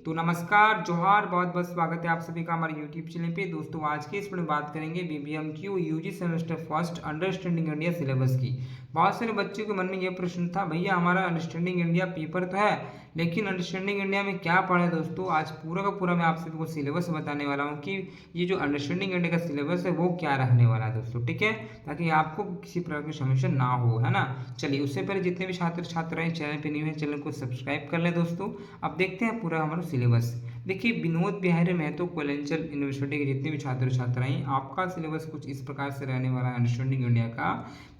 तो नमस्कार, जोहार, बहुत-बहुत स्वागत है आप सभी का हमारे यूट्यूब चैनल पे। दोस्तों आज की इस वीडियो में बात करेंगे BBMQ UG semester first understanding India syllabus की। बहुत सारे बच्चों के मन में ये प्रश्न था, भैया हमारा अंडरस्टैंडिंग इंडिया पेपर तो है, लेकिन अंडरस्टैंडिंग इंडिया में क्या पढ़ें दोस्तों। आज पूरा का पूरा मैं आप सभी को सिलेबस बताने वाला हूँ कि ये जो अंडरस्टैंडिंग इंडिया का सिलेबस है वो क्या रहने वाला है दोस्तों, ठीक है, ताकि आपको किसी प्रकार की समस्या ना हो, है ना। चलिए उससे पहले जितने भी छात्र छात्राएं चैनल पे न्यू है, चैनल को सब्सक्राइब कर लें दोस्तों। अब देखते हैं पूरा हमारा सिलेबस। देखिए विनोद बिहारी महतो कोयलेंचर यूनिवर्सिटी के जितने भी छात्र छात्राएं, आपका सिलेबस कुछ इस प्रकार से रहने वाला है अंडरस्टैंडिंग इंडिया का।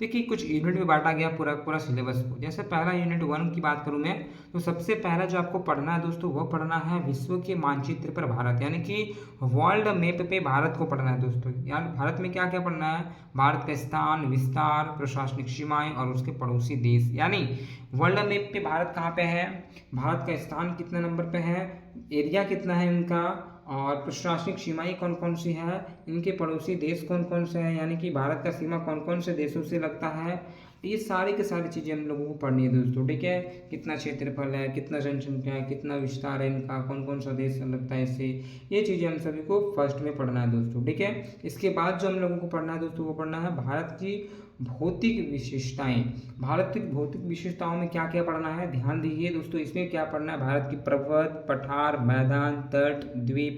देखिए कुछ यूनिट में बांटा गया पूरा पूरा सिलेबस को। जैसे पहला यूनिट 1 की बात करूं मैं, तो सबसे पहला जो आपको पढ़ना है दोस्तों वो पढ़ना है विश्व के मानचित्र पर भारत, यानी कि वर्ल्ड मैप पे भारत को पढ़ना है दोस्तों। यार भारत में क्या क्या पढ़ना है, भारत का स्थान, विस्तार, प्रशासनिक सीमाएं और उसके पड़ोसी देश। यानी वर्ल्ड मैप पे भारत कहाँ पे है, भारत का स्थान कितने नंबर पे है, एरिया कितना है इनका, और प्रशासनिक सीमाएं कौन कौन सी है, इनके पड़ोसी देश कौन कौन से हैं, यानी कि भारत का सीमा कौन कौन से देशों से लगता है। ये सारी की सारी चीज़ें हम लोगों को पढ़नी है दोस्तों, ठीक है। कितना क्षेत्रफल है, कितना जनसंख्या है, कितना विस्तार है इनका, कौन कौन सा देश लगता है इससे, ये चीज़ें हम सभी को फर्स्ट में पढ़ना है दोस्तों, ठीक है। इसके बाद जो हम लोगों को पढ़ना है दोस्तों वो पढ़ना है भारत की भौतिक विशेषताएं। भारत की भौतिक विशेषताओं में क्या क्या पढ़ना है, ध्यान दीजिए दोस्तों। इसमें क्या पढ़ना है, भारत की पर्वत, पठार, मैदान, तट, द्वीप,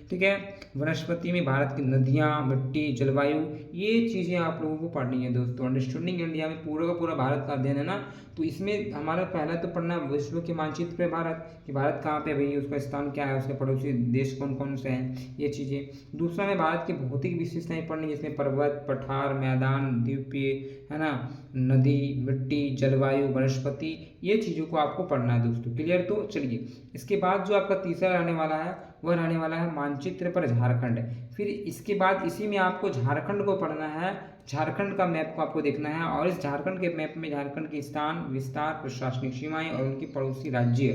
ठीक है, वनस्पति में भारत की नदियाँ, मिट्टी, जलवायु, ये चीज़ें आप लोगों को पढ़नी है दोस्तों। अंडरस्टैंडिंग इंडिया में पूरा का पूरा भारत का अध्ययन है ना, तो इसमें हमारा पहला तो पढ़ना विश्व के मानचित्र पे भारत, कि भारत कहाँ पे भाई, उसका स्थान क्या है, उसके पड़ोसी देश कौन कौन से हैं, ये चीज़ें। दूसरा में भारत की भौतिक विशेषताएं पढ़नी, जिसमें पर्वत, पठार, मैदान, द्वीपीय, है ना, नदी, मिट्टी, जलवायु, वनस्पति, ये चीज़ों को आपको पढ़ना है दोस्तों। क्लियर। तो चलिए इसके बाद जो आपका तीसरा रहने वाला है वह रहने वाला है मानचित्र पर झारखंड। फिर इसके बाद इसी में आपको झारखंड को पढ़ना है, झारखंड का मैप को आपको देखना है, और इस झारखंड के मैप में झारखंड के स्थान, विस्तार, प्रशासनिक सीमाएं और उनकी पड़ोसी राज्य,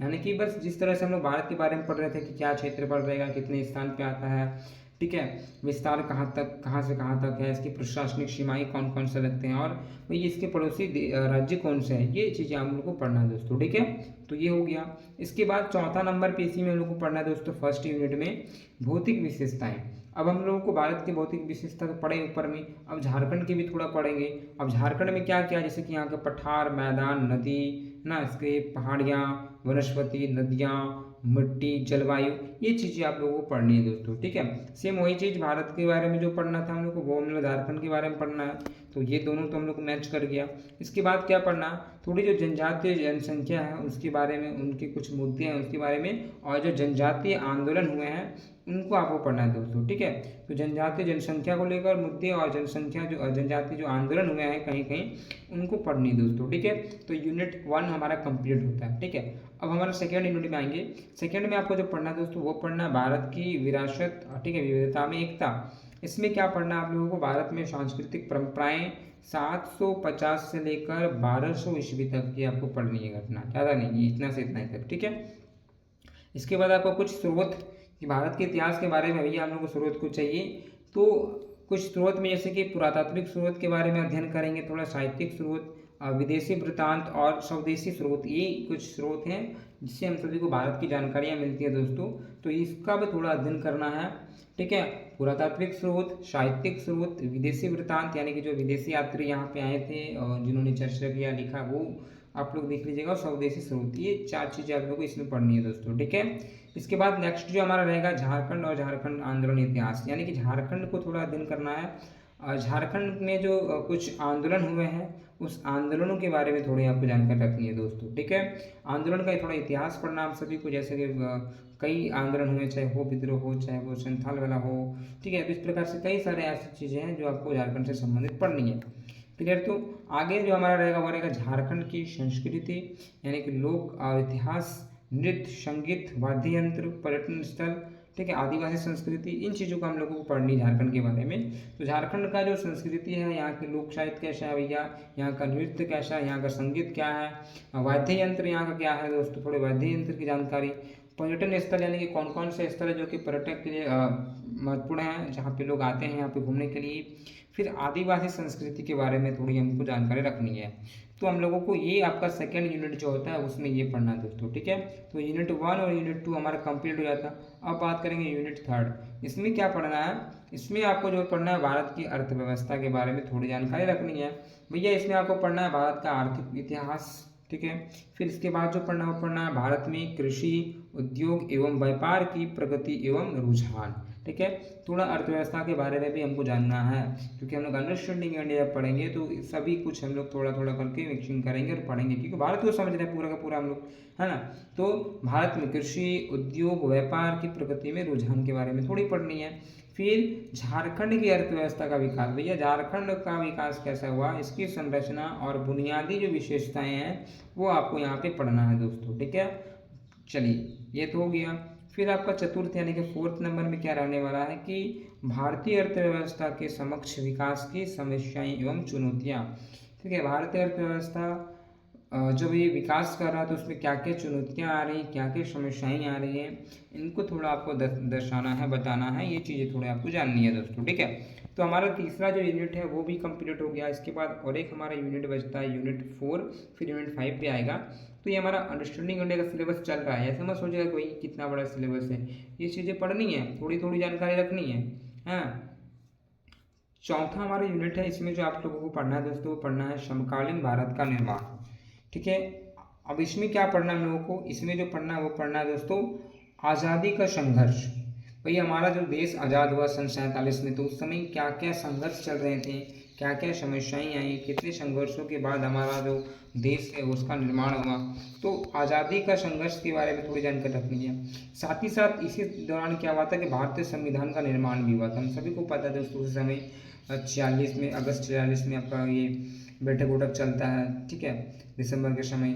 यानी कि बस जिस तरह से हम लोग भारत के बारे में पढ़ रहे थे कि क्या क्षेत्रफल रहेगा, कितने स्थान पे आता है, ठीक है, विस्तार कहाँ तक, कहाँ से कहाँ तक है, इसकी प्रशासनिक सीमाएं कौन कौन से लगते हैं, और भाई इसके पड़ोसी राज्य कौन से हैं, ये चीज़ें हम लोग को पढ़ना है दोस्तों, ठीक है। तो ये हो गया। इसके बाद चौथा नंबर पे इसी में हम लोग को पढ़ना है दोस्तों फर्स्ट यूनिट में भौतिक विशेषताएं। अब हम लोगों को भारत की भौतिक विशेषता तो पढ़े ऊपर में, अब झारखंड की भी थोड़ा पढ़ेंगे। अब झारखंड में क्या क्या, जैसे कि यहाँ के पठार, मैदान, नदी, ना, इसके पहाड़ियाँ, वनस्पति, नदियाँ, मिट्टी, जलवायु, ये चीज़ें आप लोगों को पढ़नी है दोस्तों, ठीक है। सेम वही चीज़ भारत के बारे में जो पढ़ना था हम लोग को, वो हम लोग झारखंड के बारे में पढ़ना है। तो ये दोनों तो हम लोग को मैच कर गया। इसके बाद क्या पढ़ना, थोड़ी जो जनजातीय जनसंख्या है उसके बारे में, उनके कुछ मुद्दे हैं उसके बारे में, और जो जनजातीय आंदोलन हुए हैं उनको आपको पढ़ना है दोस्तों, ठीक है। तो जनजातीय जनसंख्या को लेकर मुद्दे और जनसंख्या जो जनजातीय जो आंदोलन हुए हैं कहीं कहीं, उनको पढ़नी है दोस्तों, ठीक है। तो यूनिट 1 हमारा कंप्लीट होता है, ठीक है। अब हमारा सेकेंड यूनिट में आएंगे। सेकेंड में आपको जो पढ़ना है दोस्तों वो पढ़ना है भारत की विरासत, ठीक है, विविधता में एकता। इसमें क्या पढ़ना है आप लोगों को, भारत में सांस्कृतिक परंपराएं 750 से लेकर 1200 ईस्वी तक की आपको पढ़नी है घटना, ज़्यादा नहीं, इतना से इतना ही तक, ठीक है। इसके बाद आपको कुछ स्रोत, कि भारत के इतिहास के बारे में भैया हम लोग को स्रोत कुछ चाहिए, तो कुछ स्रोत में जैसे कि पुरातात्विक स्रोत के बारे में अध्ययन करेंगे, थोड़ा साहित्यिक स्रोत, विदेशी वृत्तांत और स्वदेशी स्रोत, ये कुछ स्रोत हैं जिससे हम सभी को भारत की जानकारियाँ मिलती है दोस्तों। तो इसका भी थोड़ा अध्ययन करना है, ठीक है। पुरातात्विक स्रोत, साहित्यिक स्रोत, विदेशी वृत्तांत, यानी कि जो विदेशी यात्री यहाँ पे आए थे और जिन्होंने चर्चा किया, लिखा, वो आप लोग देख लीजिएगा, और स्वदेशी स्रोत, ये 4 चीज़ें आप लोग को इसमें पढ़नी है दोस्तों, ठीक है। इसके बाद नेक्स्ट जो हमारा रहेगा झारखंड और झारखंड आंदोलन इतिहास, यानी कि झारखंड को थोड़ा अध्ययन करना है। झारखंड में जो कुछ आंदोलन हुए हैं उस आंदोलनों के बारे में थोड़ी आपको जानकारी रखनी है दोस्तों, ठीक है। आंदोलन का थोड़ा इतिहास पढ़ना आप सभी को, जैसे कि कई आंदोलन हुए, चाहे वो विद्रोह हो, चाहे वो संथाल वाला हो, ठीक है। तो इस प्रकार से कई सारे ऐसी चीज़ें हैं जो आपको झारखंड से संबंधित पढ़नी है, क्लियर। तो आगे जो हमारा रहेगा वो रहेगा झारखंड की संस्कृति, यानी कि लोक और इतिहास, नृत्य, संगीत, वाद्य यंत्र, पर्यटन स्थल, ठीक है, आदिवासी संस्कृति, इन चीज़ों को हम लोगों को पढ़नी है झारखंड के बारे में। तो झारखंड का जो संस्कृति है, यहाँ के लोक साहित्य कैसा है भैया, यहाँ का नृत्य कैसा है, यहाँ का संगीत क्या है, वाद्य यंत्र यहाँ का क्या है दोस्तों, थोड़े वाद्य यंत्र की जानकारी, पर्यटन स्थल, यानी कि कौन कौन से स्थल है जो कि पर्यटक के लिए महत्वपूर्ण है, जहाँ पे लोग आते हैं यहाँ पे घूमने के लिए। फिर आदिवासी संस्कृति के बारे में थोड़ी हमको जानकारी रखनी है। तो हम लोगों को ये आपका सेकेंड यूनिट जो होता है उसमें ये पढ़ना है दोस्तों, ठीक है। तो यूनिट 1 और यूनिट 2 हमारा कंप्लीट हो जाता। अब बात करेंगे यूनिट 3। इसमें क्या पढ़ना है, इसमें आपको जो पढ़ना है भारत की अर्थव्यवस्था के बारे में थोड़ी जानकारी रखनी है भैया। इसमें आपको पढ़ना है भारत का आर्थिक इतिहास, ठीक है। फिर इसके बाद जो पढ़ना है वो पढ़ना है भारत में कृषि, उद्योग एवं व्यापार की प्रगति एवं रुझान, ठीक है। थोड़ा अर्थव्यवस्था के बारे में भी हमको जानना है, क्योंकि हम लोग अंडरस्टैंडिंग इंडिया पढ़ेंगे तो सभी कुछ हम लोग थोड़ा थोड़ा करके मिक्सिंग करेंगे और पढ़ेंगे, क्योंकि भारत को समझ रहे हैं पूरा का पूरा हम लोग, है ना। तो भारत में कृषि, उद्योग, व्यापार की प्रगति में रुझान के बारे में थोड़ी पढ़नी है। फिर झारखंड की अर्थव्यवस्था का विकास, भैया झारखंड का विकास कैसा हुआ, इसकी संरचना और बुनियादी जो विशेषताएं हैं वो आपको यहाँ पे पढ़ना है दोस्तों, ठीक है। चलिए ये तो हो गया। फिर आपका चतुर्थ यानी कि 4th नंबर में क्या रहने वाला है कि भारतीय अर्थव्यवस्था के समक्ष विकास की समस्याएं एवं चुनौतियां, ठीक है। भारतीय अर्थव्यवस्था जब ये विकास कर रहा है तो उसमें क्या क्या चुनौतियां आ रही हैं, क्या क्या समस्याएं आ रही हैं, इनको थोड़ा आपको दर्शाना है, बताना है, ये चीज़ें थोड़ी आपको जाननी है दोस्तों, ठीक है। तो हमारा तीसरा जो यूनिट है वो भी कंप्लीट हो गया। इसके बाद और एक हमारा यूनिट बचता है यूनिट 4, फिर यूनिट 5 पे आएगा। तो ये हमारा अंडरस्टैंडिंग इंडिया का सिलेबस चल रहा है, ऐसे मत सोचेगा कोई कितना बड़ा सिलेबस है, ये चीज़ें पढ़नी है, थोड़ी थोड़ी जानकारी रखनी है, हाँ। चौथा हमारा यूनिट है, इसमें जो आप लोगों को पढ़ना है दोस्तों वो पढ़ना है समकालीन भारत का निर्माण, ठीक है। अब इसमें क्या पढ़ना है हम लोगों को, इसमें जो पढ़ना है वो पढ़ना है दोस्तों आज़ादी का संघर्ष। भाई हमारा जो देश आज़ाद हुआ सन 47 में, तो उस समय क्या क्या संघर्ष चल रहे थे, क्या क्या समस्याएं आई, कितने संघर्षों के बाद हमारा जो देश है उसका निर्माण हुआ। तो आज़ादी का संघर्ष के बारे में थोड़ी जानकारी रखनी है। साथ ही साथ इसी दौरान क्या हुआ था कि भारतीय संविधान का निर्माण भी हुआ था, हम सभी को पता है दोस्तों। उस समय 46 में, अगस्त 46 में आपका ये बैठक उठक चलता है, ठीक है, दिसंबर के समय।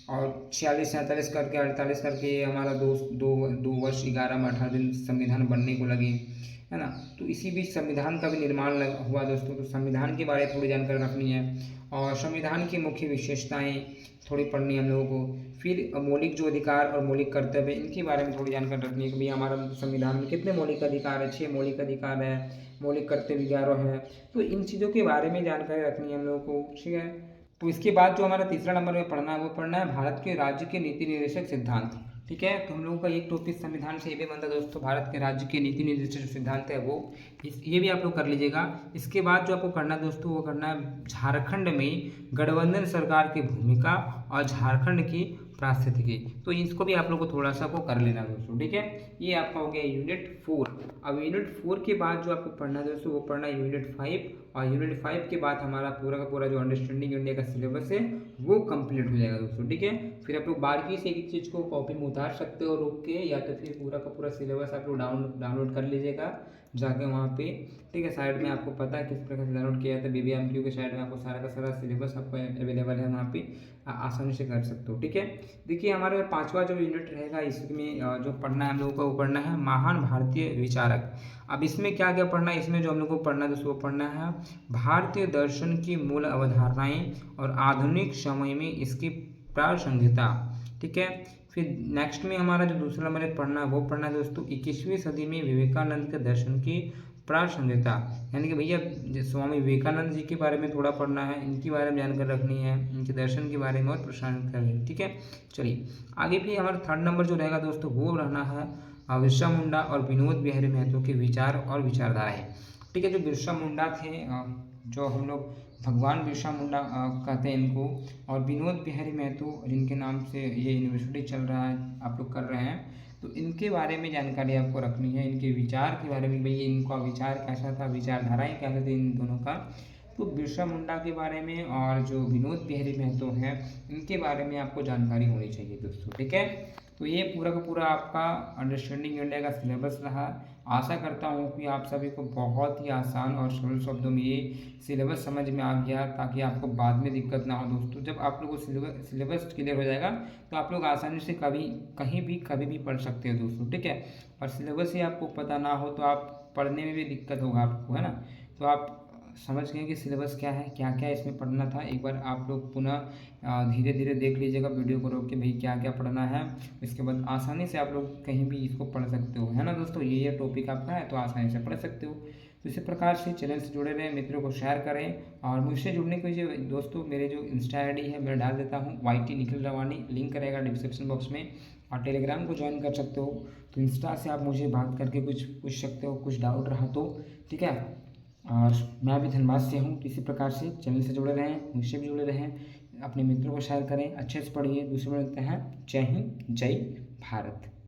और 46 47 करके 48 करके हमारा दो वर्ष 11 में 18 दिन संविधान बनने को लगे, है ना। तो इसी बीच संविधान का भी निर्माण हुआ दोस्तों। तो संविधान के बारे में थोड़ी जानकारी रखनी है और संविधान की मुख्य विशेषताएं थोड़ी पढ़नी है हम लोगों को। फिर मौलिक जो अधिकार और मौलिक कर्तव्य इनके बारे में थोड़ी जानकारी रखनी है कि भाई हमारा संविधान में कितने मौलिक अधिकार है, 6 मौलिक अधिकार है, मौलिक कर्तव्य 11 है। तो इन चीज़ों के बारे में जानकारी रखनी है हम लोगों को, ठीक है। तो इसके बाद जो हमारा तीसरा नंबर में पढ़ना है वो पढ़ना है भारत के राज्य के नीति निर्देशक सिद्धांत, ठीक है। तो हम लोगों का एक टॉपिक संविधान से ये भी बनता है दोस्तों, भारत के राज्य के नीति निर्देशक सिद्धांत है वो, ये भी आप लोग कर लीजिएगा। इसके बाद जो आपको करना है दोस्तों वो करना है झारखंड में गठबंधन सरकार की भूमिका और झारखंड की पारिस्थितिकी। तो इसको भी आप लोग को थोड़ा सा को कर लेना दोस्तों, ठीक है। ये आपका हो गया यूनिट 4। अब यूनिट 4 के बाद जो आपको पढ़ना है दोस्तों वो पढ़ना है यूनिट 5, और यूनिट 5 के बाद हमारा पूरा का पूरा जो अंडरस्टैंडिंग इंडिया का सिलेबस है वो कंप्लीट हो जाएगा दोस्तों, ठीक है। फिर आप लोग बारीकी से एक चीज़ को कॉपी में उतार सकते हो रोक के, या तो फिर पूरा का पूरा सिलेबस आप लोग डाउनलोड कर लीजिएगा जाके वहाँ पे, ठीक है। साइड में आपको पता है किस प्रकार से डाउनलोड किया जाता है, BBMQ के साइड में आपको सारा का सारा सिलेबस आपको अवेलेबल है वहाँ पे, आसानी से कर सकते हो, ठीक है। देखिए हमारे 5वां जो यूनिट रहेगा इसमें जो पढ़ना है हम लोगों को वो पढ़ना है महान भारतीय विचारक। अब इसमें क्या क्या पढ़ना है, इसमें जो हम लोग को पढ़ना है दोस्तों वो पढ़ना है भारतीय दर्शन की मूल अवधारणाएं और आधुनिक समय में इसकी प्रासंगिकता, ठीक है। फिर नेक्स्ट में हमारा जो दूसरा नंबर पढ़ना है वो पढ़ना है दोस्तों 21वीं सदी में विवेकानंद के दर्शन की प्रासंगिकता, यानी कि भैया स्वामी विवेकानंद जी के बारे में थोड़ा पढ़ना है, इनके बारे में जानकारी रखनी है, इनके दर्शन के बारे में और प्रासंगिकता करनी, ठीक है। चलिए आगे भी हमारा 3rd नंबर जो रहेगा दोस्तों वो रहना है बिरसा मुंडा और विनोद बिहारी महतो के विचार और विचारधाराएं, ठीक है। जो बिरसा मुंडा थे, जो हम लोग भगवान बिरसा मुंडा कहते हैं इनको, और विनोद बिहारी महतो जिनके नाम से ये यूनिवर्सिटी चल रहा है आप लोग कर रहे हैं, तो इनके बारे में जानकारी आपको रखनी है, इनके विचार के बारे में, भाई इनका विचार कैसा था, विचारधाराएं कैसे थी इन दोनों का। तो बिरसा मुंडा के बारे में और जो विनोद बिहारी महतो हैं इनके बारे में आपको जानकारी होनी चाहिए दोस्तों, ठीक है। तो ये पूरा का पूरा आपका अंडरस्टैंडिंग इंडिया का सिलेबस रहा। आशा करता हूँ कि आप सभी को बहुत ही आसान और सरल शब्दों में ये सिलेबस समझ में आ गया, ताकि आपको बाद में दिक्कत ना हो दोस्तों। जब आप लोगों को सिलेबस क्लियर हो जाएगा तो आप लोग आसानी से कहीं भी कभी भी पढ़ सकते हो दोस्तों, ठीक है। और सिलेबस ही आपको पता ना हो तो आप पढ़ने में भी दिक्कत होगा आपको, है ना। तो आप समझ गए कि सिलेबस क्या है, क्या क्या इसमें पढ़ना था। एक बार आप लोग पुनः धीरे धीरे देख लीजिएगा वीडियो को रोक के, भाई क्या क्या पढ़ना है। इसके बाद आसानी से आप लोग कहीं भी इसको पढ़ सकते हो, है ना दोस्तों। ये टॉपिक आपका है तो आसानी से पढ़ सकते हो। तो इसी प्रकार से चैनल से जुड़े रहें, मित्रों को शेयर करें और मुझसे जुड़ने के लिए दोस्तों मेरे जो इंस्टा आई डी है मैं डाल देता हूँ YT निखिल रवानी, लिंक रहेगा डिस्क्रिप्शन बॉक्स में। और टेलीग्राम को ज्वाइन कर सकते हो। तो इंस्टा से आप मुझे बात करके कुछ पूछ सकते हो, कुछ डाउट रहा तो, ठीक है। और मैं भी धनबाद से हूँ। तो इसी प्रकार से चैनल से जुड़े रहें, मुझसे भी जुड़े रहें, अपने मित्रों को शेयर करें, अच्छे से पढ़िए। दूसरे में मिलते हैं। जय हिंद, जय भारत।